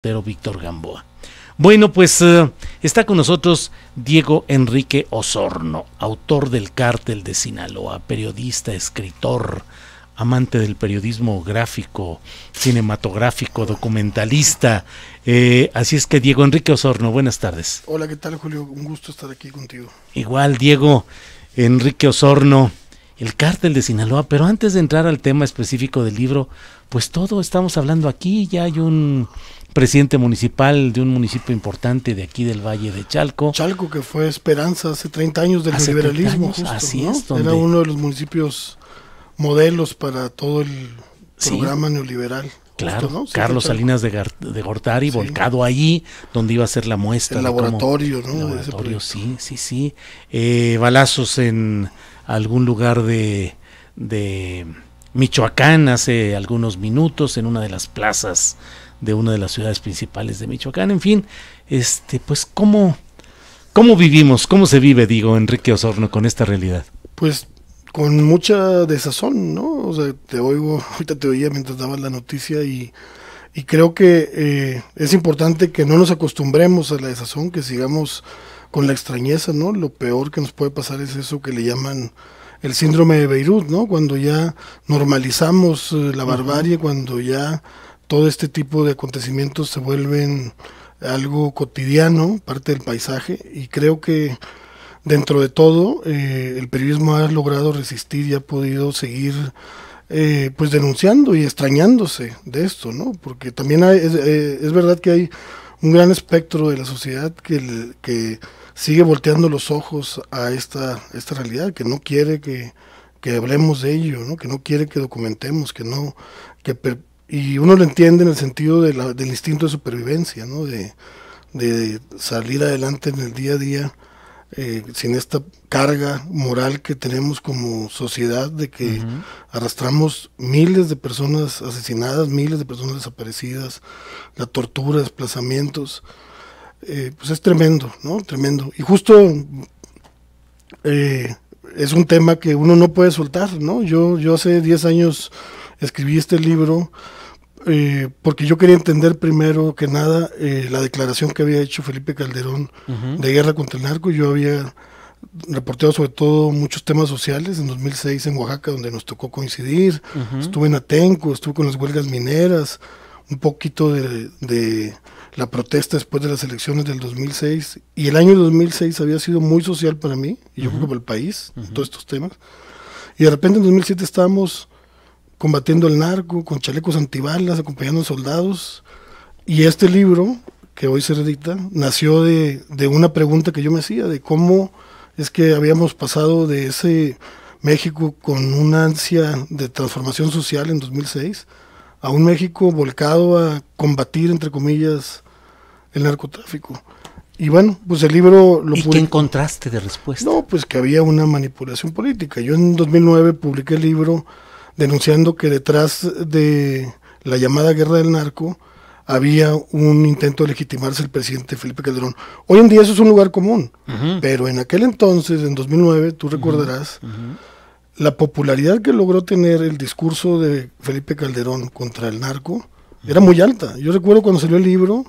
Pero Víctor Gamboa. Bueno, pues está con nosotros Diego Enrique Osorno, autor del Cártel de Sinaloa, periodista, escritor, amante del periodismo gráfico, cinematográfico, documentalista. Así es que Diego Enrique Osorno, buenas tardes. Hola, ¿qué tal, Julio? Un gusto estar aquí contigo. Igual, Diego Enrique Osorno, el Cártel de Sinaloa, pero antes de entrar al tema específico del libro, pues todo estamos hablando aquí, ya hay un presidente municipal de un municipio importante de aquí del Valle de Chalco. Chalco, que fue esperanza hace 30 años del liberalismo, justo, así ¿no? es, donde... Era uno de los municipios modelos para todo el programa neoliberal. Claro, justo, ¿no? Sí, Carlos Salinas de Gortari, sí, volcado allí, donde iba a ser la muestra. El laboratorio, ¿no? El laboratorio, sí. Balazos en algún lugar de Michoacán hace algunos minutos, en una de las plazas de una de las ciudades principales de Michoacán. En fin, pues ¿cómo vivimos, cómo se vive, digo, Enrique Osorno, con esta realidad? Pues con mucha desazón, ¿no? O sea, ahorita te oía mientras dabas la noticia y creo que es importante que no nos acostumbremos a la desazón, que sigamos con la extrañeza, ¿no? Lo peor que nos puede pasar es eso que le llaman el síndrome de Beirut, ¿no? Cuando ya normalizamos la barbarie, cuando ya todo este tipo de acontecimientos se vuelven algo cotidiano, parte del paisaje, y creo que dentro de todo el periodismo ha logrado resistir y ha podido seguir pues denunciando y extrañándose de esto, ¿no? Porque también es verdad que hay un gran espectro de la sociedad que sigue volteando los ojos a esta realidad, que no quiere que hablemos de ello, ¿no? Que no quiere que documentemos, y uno lo entiende en el sentido del instinto de supervivencia, ¿no? De salir adelante en el día a día sin esta carga moral que tenemos como sociedad, de que arrastramos miles de personas asesinadas, miles de personas desaparecidas, la tortura, desplazamientos, pues es tremendo, ¿no? Tremendo. Y justo es un tema que uno no puede soltar, ¿no? Yo hace 10 años escribí este libro porque yo quería entender primero que nada la declaración que había hecho Felipe Calderón de guerra contra el narco. Yo había reporteado sobre todo muchos temas sociales en 2006 en Oaxaca, donde nos tocó coincidir. Estuve en Atenco, estuve con las huelgas mineras, un poquito de la protesta después de las elecciones del 2006, y el año 2006 había sido muy social para mí, y yo creo que para el país, todos estos temas, y de repente en 2007 estábamos combatiendo el narco, con chalecos antibalas, acompañando a soldados, y este libro, que hoy se reedita, nació de una pregunta que yo me hacía, de cómo es que habíamos pasado de ese México con una ansia de transformación social en 2006, a un México volcado a combatir, entre comillas, el narcotráfico. Y bueno, pues el libro lo ¿Y qué encontraste de respuesta? No, pues que había una manipulación política. Yo en 2009 publiqué el libro denunciando que detrás de la llamada guerra del narco había un intento de legitimarse el presidente Felipe Calderón. Hoy en día eso es un lugar común, pero en aquel entonces, en 2009, tú recordarás, la popularidad que logró tener el discurso de Felipe Calderón contra el narco era muy alta. Yo recuerdo cuando salió el libro,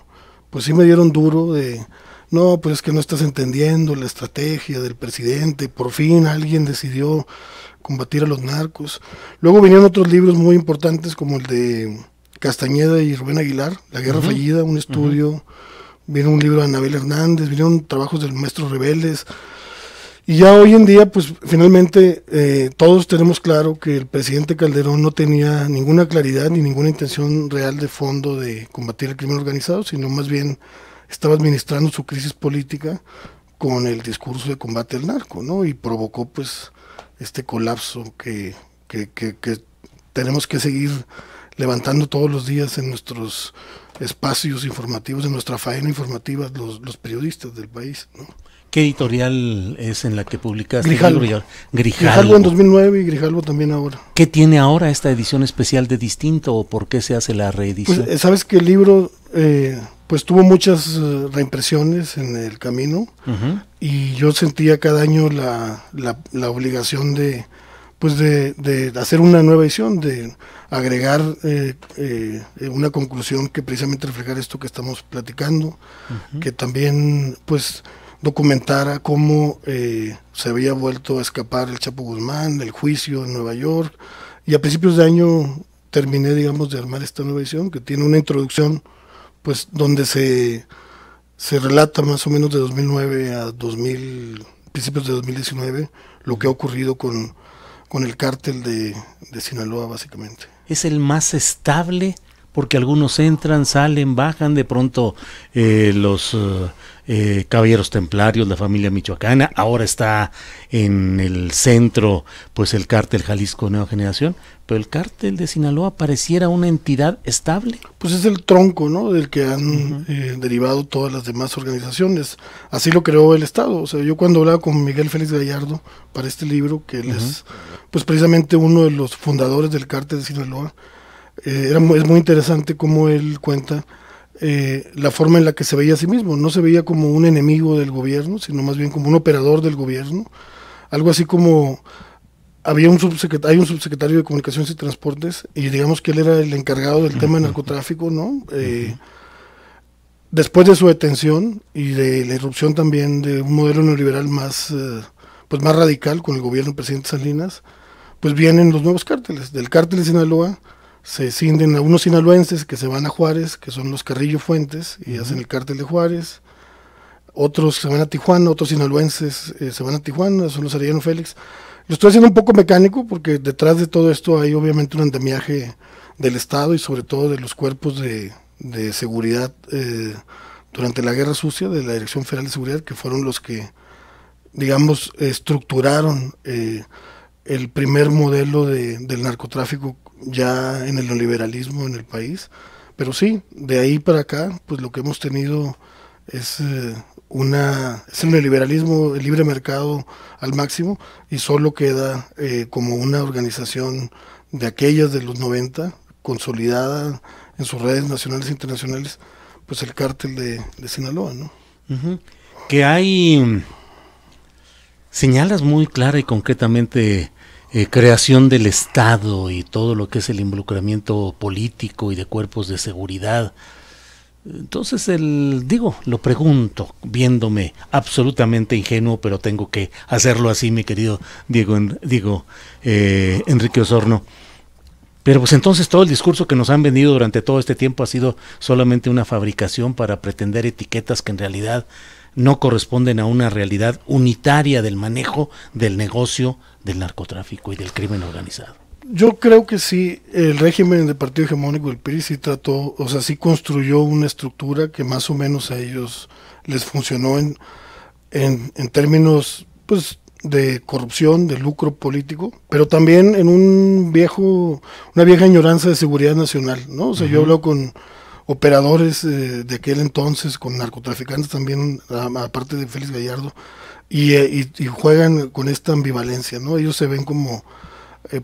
pues sí me dieron duro de, no, pues es que no estás entendiendo la estrategia del presidente, por fin alguien decidió combatir a los narcos. Luego venían otros libros muy importantes como el de Castañeda y Rubén Aguilar, La guerra fallida, un estudio, vino un libro de Anabel Hernández, vinieron trabajos del maestro Rebeles. Y ya hoy en día, pues finalmente todos tenemos claro que el presidente Calderón no tenía ninguna claridad ni ninguna intención real de fondo de combatir el crimen organizado, sino más bien estaba administrando su crisis política con el discurso de combate al narco, ¿no? Y provocó pues este colapso que tenemos que seguir levantando todos los días en nuestros espacios informativos, en nuestra faena informativa, los periodistas del país, ¿no? ¿Qué editorial es en la que publicaste? Grijalvo. Grijalvo en 2009 y Grijalvo también ahora. ¿Qué tiene ahora esta edición especial de distinto o por qué se hace la reedición? Pues sabes que el libro pues tuvo muchas reimpresiones en el camino y yo sentía cada año la obligación de pues de hacer una nueva edición, de agregar una conclusión que precisamente reflejara esto que estamos platicando, que también pues documentara cómo se había vuelto a escapar el Chapo Guzmán, el juicio en Nueva York, y a principios de año terminé, digamos, de armar esta nueva edición, que tiene una introducción, pues, donde se relata más o menos de 2009 a principios de 2019, lo que ha ocurrido con el cártel de Sinaloa, básicamente. ¿Es el más estable? Porque algunos entran, salen, bajan, de pronto los caballeros templarios, la familia michoacana, ahora está en el centro pues el cártel Jalisco Nueva Generación, pero el cártel de Sinaloa pareciera una entidad estable. Pues es el tronco, ¿no?, del que han derivado todas las demás organizaciones. Así lo creó el Estado. O sea, yo cuando hablaba con Miguel Félix Gallardo para este libro, que él es pues precisamente uno de los fundadores del cártel de Sinaloa, es muy interesante cómo él cuenta la forma en la que se veía a sí mismo. No se veía como un enemigo del gobierno, sino más bien como un operador del gobierno. Algo así como hay un subsecretario de Comunicaciones y Transportes, y digamos que él era el encargado del tema de narcotráfico, ¿no? Después de su detención y de la irrupción también de un modelo neoliberal más radical con el gobierno del presidente Salinas, pues vienen los nuevos cárteles. Del cártel de Sinaloa se escinden a unos sinaloenses que se van a Juárez, que son los Carrillo Fuentes, y hacen el cártel de Juárez. Otros se van a Tijuana, otros sinaloenses se van a Tijuana, son los Arellano Félix. Lo estoy haciendo un poco mecánico porque detrás de todo esto hay obviamente un andamiaje del Estado y sobre todo de los cuerpos de seguridad durante la Guerra Sucia, de la Dirección Federal de Seguridad, que fueron los que, digamos, estructuraron el primer modelo del narcotráfico ya en el neoliberalismo en el país. Pero sí, de ahí para acá, pues lo que hemos tenido es el neoliberalismo, el libre mercado al máximo, y solo queda como una organización de aquellas de los 90, consolidada en sus redes nacionales e internacionales, pues el cártel de Sinaloa, ¿no? Que hay, señalas muy clara y concretamente creación del Estado y todo lo que es el involucramiento político y de cuerpos de seguridad. Entonces lo pregunto, viéndome absolutamente ingenuo, pero tengo que hacerlo así, mi querido Enrique Osorno. Pero pues entonces todo el discurso que nos han vendido durante todo este tiempo ha sido solamente una fabricación para pretender etiquetas que en realidad no corresponden a una realidad unitaria del manejo del negocio del narcotráfico y del crimen organizado. Yo creo que sí, el régimen del partido hegemónico del PRI sí trató, o sea, sí construyó una estructura que más o menos a ellos les funcionó en términos, pues, de corrupción, de lucro político, pero también en una vieja añoranza de seguridad nacional, ¿no? O sea, yo hablo con operadores de aquel entonces, con narcotraficantes también, aparte de Félix Gallardo, y juegan con esta ambivalencia, ¿no? Ellos se ven como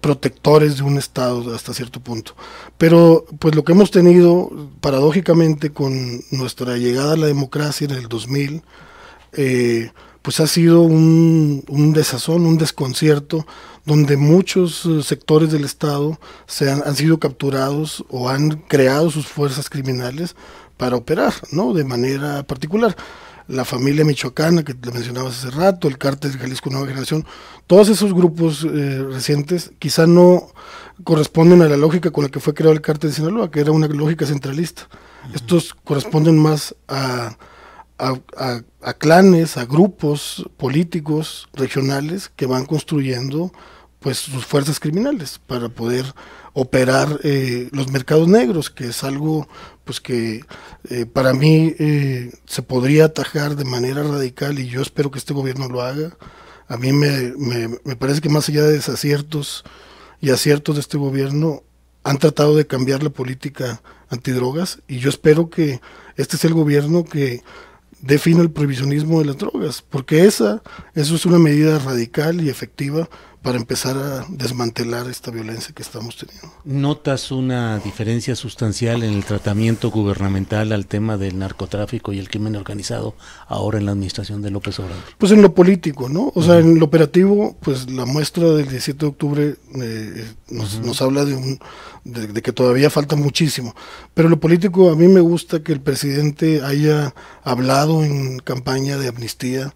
protectores de un Estado hasta cierto punto. Pero pues lo que hemos tenido paradójicamente con nuestra llegada a la democracia en el 2000, pues ha sido un desazón, un desconcierto, donde muchos sectores del Estado han sido capturados o han creado sus fuerzas criminales para operar, ¿no?, de manera particular. La familia michoacana, que le mencionabas hace rato, el cártel de Jalisco Nueva Generación, todos esos grupos recientes quizá no corresponden a la lógica con la que fue creado el cártel de Sinaloa, que era una lógica centralista. Estos corresponden más a clanes, a grupos políticos regionales que van construyendo pues sus fuerzas criminales para poder operar los mercados negros, que es algo pues que para mí se podría atajar de manera radical, y yo espero que este gobierno lo haga. A mí me parece que más allá de desaciertos y aciertos de este gobierno, han tratado de cambiar la política antidrogas, y yo espero que este sea el gobierno que defina el prohibicionismo de las drogas, porque eso es una medida radical y efectiva para empezar a desmantelar esta violencia que estamos teniendo. ¿Notas una diferencia sustancial en el tratamiento gubernamental al tema del narcotráfico y el crimen organizado ahora en la administración de López Obrador? Pues en lo político, ¿no? O sea, en lo operativo, pues la muestra del 17 de octubre nos habla de que todavía falta muchísimo. Pero en lo político, a mí me gusta que el presidente haya hablado en campaña de amnistía.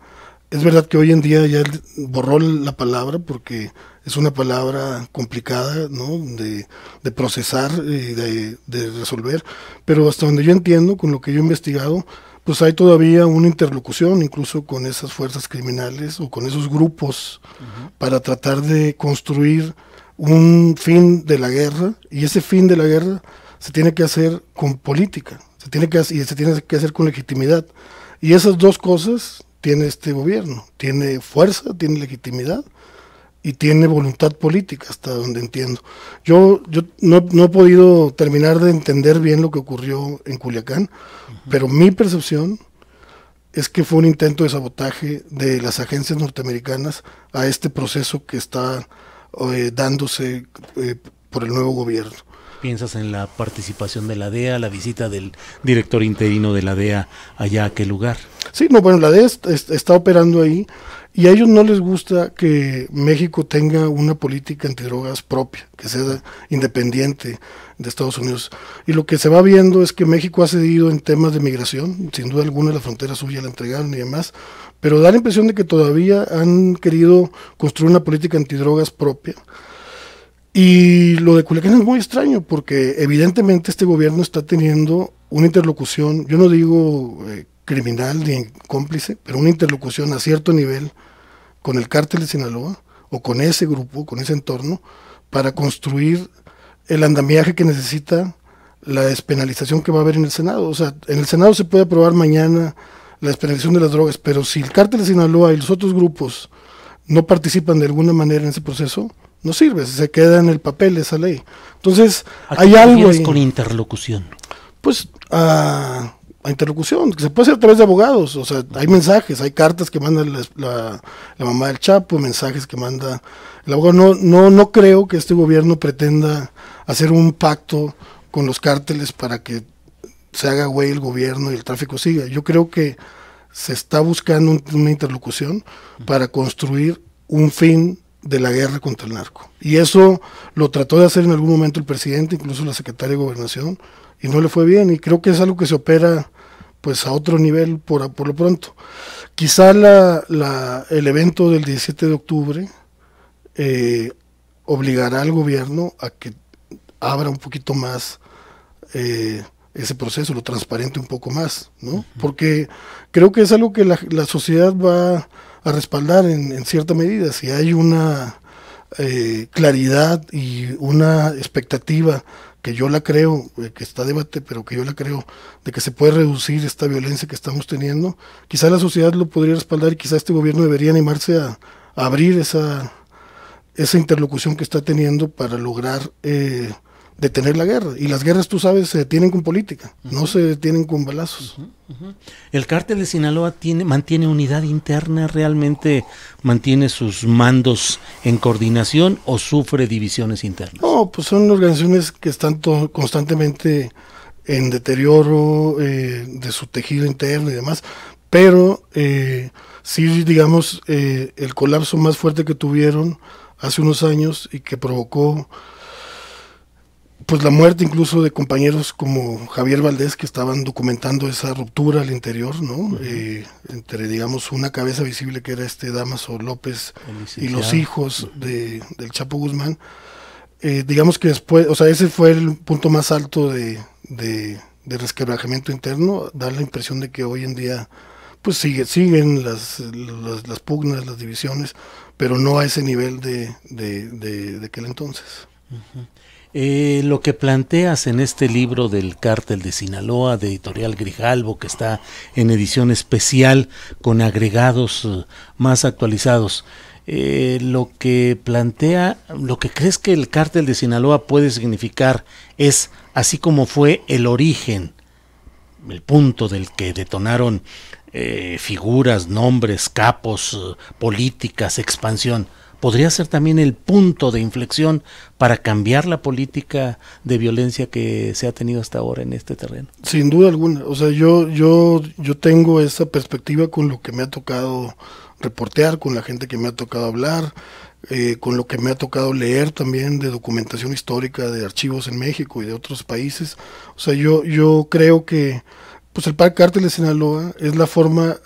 Es verdad que hoy en día ya borró la palabra porque es una palabra complicada, ¿no? de procesar y de resolver, pero hasta donde yo entiendo, con lo que yo he investigado, pues hay todavía una interlocución incluso con esas fuerzas criminales o con esos grupos para tratar de construir un fin de la guerra, y ese fin de la guerra se tiene que hacer con política, se tiene que hacer con legitimidad, y esas dos cosas tiene este gobierno, tiene fuerza, tiene legitimidad y tiene voluntad política, hasta donde entiendo. Yo no he podido terminar de entender bien lo que ocurrió en Culiacán, pero mi percepción es que fue un intento de sabotaje de las agencias norteamericanas a este proceso que está dándose por el nuevo gobierno. ¿Piensas en la participación de la DEA, la visita del director interino de la DEA allá a aquel lugar? Sí, no, bueno, la DEA está operando ahí y a ellos no les gusta que México tenga una política antidrogas propia, que sea independiente de Estados Unidos. Y lo que se va viendo es que México ha cedido en temas de migración, sin duda alguna la frontera suya la entregaron y demás, pero da la impresión de que todavía han querido construir una política antidrogas propia. Y lo de Culiacán es muy extraño porque evidentemente este gobierno está teniendo una interlocución, yo no digo criminal ni cómplice, pero una interlocución a cierto nivel con el cártel de Sinaloa o con ese grupo, con ese entorno, para construir el andamiaje que necesita la despenalización que va a haber en el Senado. O sea, en el Senado se puede aprobar mañana la despenalización de las drogas, pero si el cártel de Sinaloa y los otros grupos no participan de alguna manera en ese proceso, no sirve, se queda en el papel esa ley. Entonces, hay algo ahí. Con interlocución? Pues a interlocución, que se puede hacer a través de abogados, o sea, hay mensajes, hay cartas que manda la mamá del Chapo, mensajes que manda el abogado. No creo que este gobierno pretenda hacer un pacto con los cárteles para que se haga güey el gobierno y el tráfico siga. Yo creo que se está buscando una interlocución para construir un fin de la guerra contra el narco. Y eso lo trató de hacer en algún momento el presidente, incluso la secretaria de Gobernación, y no le fue bien, y creo que es algo que se opera pues a otro nivel por lo pronto. Quizá el evento del 17 de octubre obligará al gobierno a que abra un poquito más ese proceso, lo transparente un poco más, ¿no? Porque creo que es algo que la sociedad va a respaldar en cierta medida. Si hay una claridad y una expectativa, que yo la creo, que está a debate, pero que yo la creo, de que se puede reducir esta violencia que estamos teniendo, quizá la sociedad lo podría respaldar y quizá este gobierno debería animarse a abrir esa interlocución que está teniendo para lograr detener la guerra. Y las guerras, tú sabes, se detienen con política, no se detienen con balazos. ¿El cártel de Sinaloa mantiene unidad interna, realmente mantiene sus mandos en coordinación o sufre divisiones internas? No, pues son organizaciones que están constantemente en deterioro de su tejido interno y demás, pero sí, digamos, el colapso más fuerte que tuvieron hace unos años y que provocó pues la muerte incluso de compañeros como Javier Valdés, que estaban documentando esa ruptura al interior, ¿no? Entre, digamos, una cabeza visible que era Dámaso López y los hijos del Chapo Guzmán. Digamos que después, o sea, ese fue el punto más alto de resquebrajamiento interno. Da la impresión de que hoy en día pues siguen las pugnas, las divisiones, pero no a ese nivel de aquel entonces. Lo que planteas en este libro del Cártel de Sinaloa, de Editorial Grijalbo, que está en edición especial con agregados más actualizados, lo que plantea, lo que crees que el Cártel de Sinaloa puede significar es, así como fue el origen, el punto del que detonaron figuras, nombres, capos, políticas, expansión, podría ser también el punto de inflexión para cambiar la política de violencia que se ha tenido hasta ahora en este terreno. Sin duda alguna, o sea, yo tengo esa perspectiva con lo que me ha tocado reportear, con la gente que me ha tocado hablar, con lo que me ha tocado leer también de documentación histórica de archivos en México y de otros países. O sea, yo creo que pues el Cártel de Sinaloa es la forma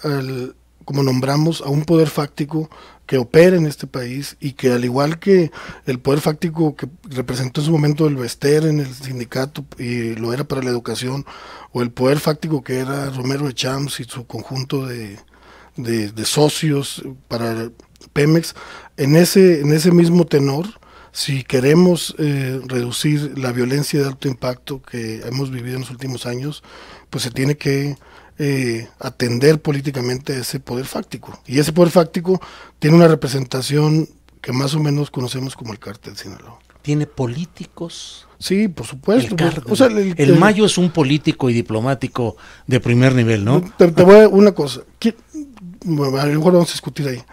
como nombramos a un poder fáctico que opera en este país y que, al igual que el poder fáctico que representó en su momento el Bester en el sindicato y lo era para la educación, o el poder fáctico que era Romero de Champs y su conjunto de socios para Pemex, en ese mismo tenor, si queremos reducir la violencia de alto impacto que hemos vivido en los últimos años, pues se tiene que atender políticamente a ese poder fáctico. Y ese poder fáctico tiene una representación que más o menos conocemos como el Cártel de Sinaloa. ¿Tiene políticos? Sí, por supuesto. O sea, el Mayo es un político y diplomático de primer nivel, ¿no? Te voy a decir una cosa. Bueno, a lo mejor vamos a discutir ahí.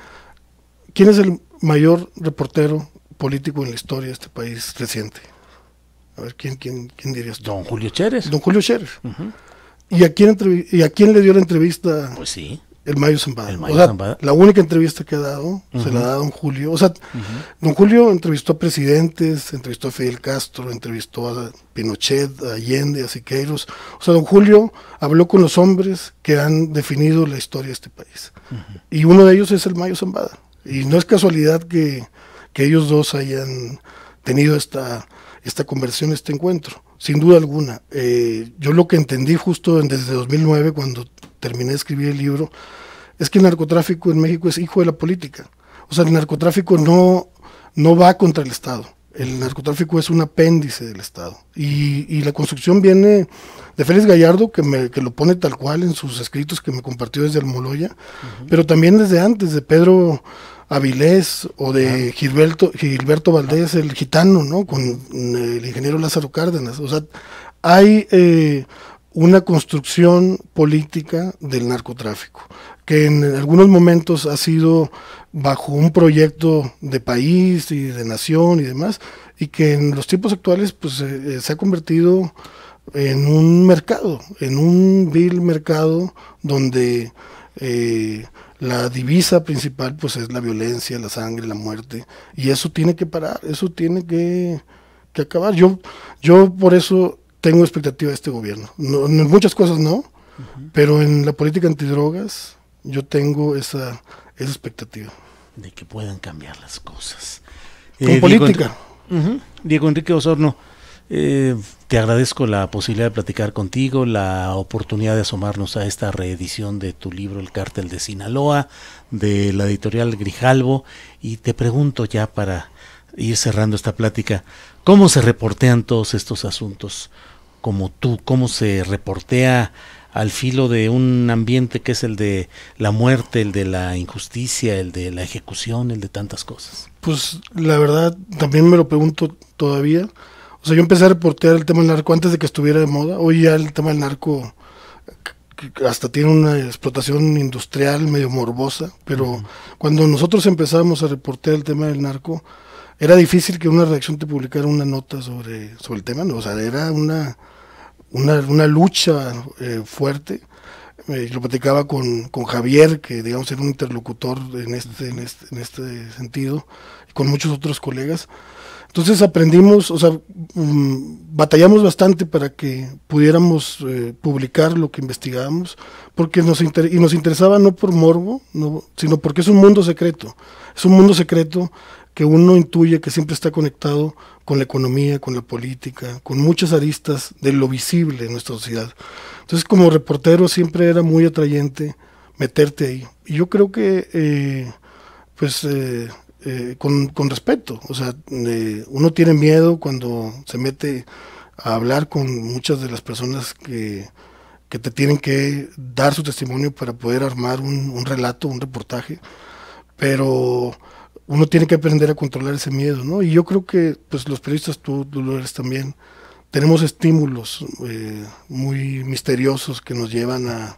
¿Quién es el mayor reportero político en la historia de este país reciente? A ver, ¿quién dirías tú? Don Julio Chévez. Don Julio Chévez. Uh-huh. ¿Y a quién le dio la entrevista? Pues sí. El Mayo Zambada. El Mayo Zambada. La única entrevista que ha dado, se la da a don Julio. O sea, don Julio entrevistó a presidentes, entrevistó a Fidel Castro, entrevistó a Pinochet, a Allende, a Siqueiros. O sea, don Julio habló con los hombres que han definido la historia de este país. Y uno de ellos es el Mayo Zambada. Y no es casualidad que ellos dos hayan tenido esta conversión, este encuentro. Sin duda alguna. Yo lo que entendí justo desde 2009, cuando terminé de escribir el libro, es que el narcotráfico en México es hijo de la política. O sea, el narcotráfico no va contra el Estado. El narcotráfico es un apéndice del Estado. Y la construcción viene de Félix Gallardo, que lo pone tal cual en sus escritos que me compartió desde Almoloya, pero también desde antes, de Pedro Avilés o de Gilberto Valdés, el gitano, ¿no? Con el ingeniero Lázaro Cárdenas. O sea, hay una construcción política del narcotráfico, que en algunos momentos ha sido bajo un proyecto de país y de nación y demás, y que en los tiempos actuales pues se ha convertido en un mercado, en un vil mercado donde la divisa principal pues es la violencia, la sangre, la muerte, y eso tiene que parar, eso tiene que acabar. Yo por eso tengo expectativa de este gobierno. No, en muchas cosas no, pero en la política antidrogas yo tengo esa expectativa. De que puedan cambiar las cosas. Con política. Diego Enrique Osorno, te agradezco la posibilidad de platicar contigo, la oportunidad de asomarnos a esta reedición de tu libro El Cártel de Sinaloa, de la editorial Grijalbo, y te pregunto ya para ir cerrando esta plática, ¿cómo se reportean todos estos asuntos? Como tú, ¿cómo se reportea al filo de un ambiente que es el de la muerte, el de la injusticia, el de la ejecución, el de tantas cosas? Pues la verdad, también me lo pregunto todavía. O sea, yo empecé a reportear el tema del narco antes de que estuviera de moda. Hoy ya el tema del narco hasta tiene una explotación industrial medio morbosa, pero cuando nosotros empezamos a reportear el tema del narco, era difícil que una redacción te publicara una nota sobre el tema, ¿no? O sea, era una lucha fuerte. Lo platicaba con Javier, que digamos era un interlocutor en este sentido, y con muchos otros colegas. Entonces aprendimos, o sea, batallamos bastante para que pudiéramos publicar lo que investigábamos, porque nos interesaba no por morbo, sino porque es un mundo secreto. Es un mundo secreto que uno intuye que siempre está conectado con la economía, con la política, con muchas aristas de lo visible en nuestra sociedad. Entonces, como reportero siempre era muy atrayente meterte ahí. Y yo creo que, con respeto, o sea, uno tiene miedo cuando se mete a hablar con muchas de las personas que te tienen que dar su testimonio para poder armar un relato, un reportaje, pero uno tiene que aprender a controlar ese miedo, ¿no? Y yo creo que pues los periodistas, tú lo eres también, tenemos estímulos muy misteriosos que nos llevan a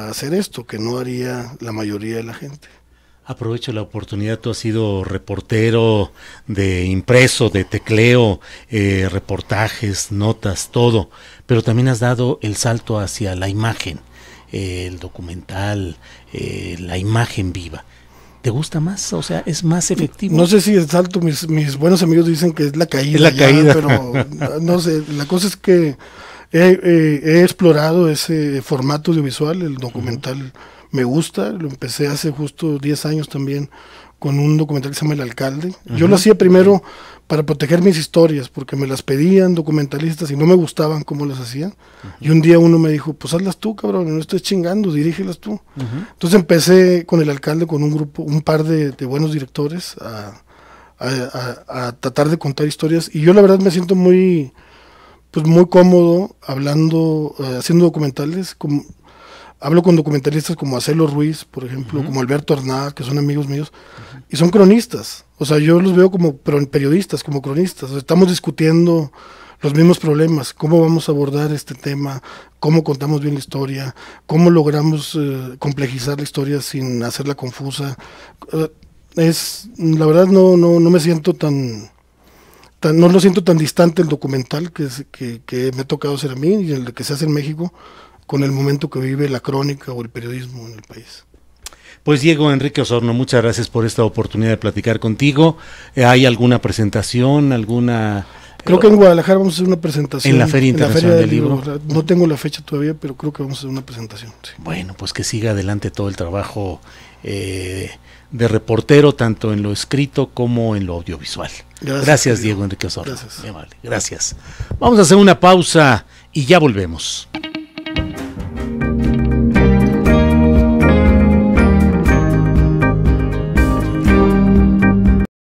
hacer esto, que no haría la mayoría de la gente. Aprovecho la oportunidad, tú has sido reportero de impreso, de tecleo, reportajes, notas, todo, pero también has dado el salto hacia la imagen, el documental, la imagen viva. ¿Te gusta más? O sea, ¿es más efectivo? No sé si el salto, mis buenos amigos dicen que es la caída. Es la caída. Pero no sé, la cosa es que he explorado ese formato audiovisual, el documental. Me gusta, lo empecé hace justo 10 años también con un documental que se llama El Alcalde. Yo lo hacía primero para proteger mis historias, porque me las pedían documentalistas y no me gustaban cómo las hacían. Y un día uno me dijo, pues hazlas tú, cabrón, no estés chingando, dirígelas tú. Entonces empecé con El Alcalde, con un grupo, un par de buenos directores a tratar de contar historias. Y yo la verdad me siento muy cómodo hablando, haciendo documentales. Hablo con documentalistas como Acelo Ruiz, por ejemplo, como Alberto Arnaz, que son amigos míos, y son cronistas. O sea, yo los veo como periodistas, como cronistas. O sea, estamos discutiendo los mismos problemas, cómo vamos a abordar este tema, cómo contamos bien la historia, cómo logramos complejizar la historia sin hacerla confusa. La verdad no me siento no lo siento tan distante el documental que me ha tocado hacer a mí y el que se hace en México, con el momento que vive la crónica o el periodismo en el país. Pues Diego Enrique Osorno, muchas gracias por esta oportunidad de platicar contigo. ¿Hay alguna presentación, alguna...? Creo que en Guadalajara vamos a hacer una presentación. ¿En la Feria Internacional del Libro? No tengo la fecha todavía, pero creo que vamos a hacer una presentación. Sí. Bueno, pues que siga adelante todo el trabajo de reportero, tanto en lo escrito como en lo audiovisual. Gracias Diego Enrique Osorno. Gracias. Muy amable. Gracias. Vamos a hacer una pausa y ya volvemos.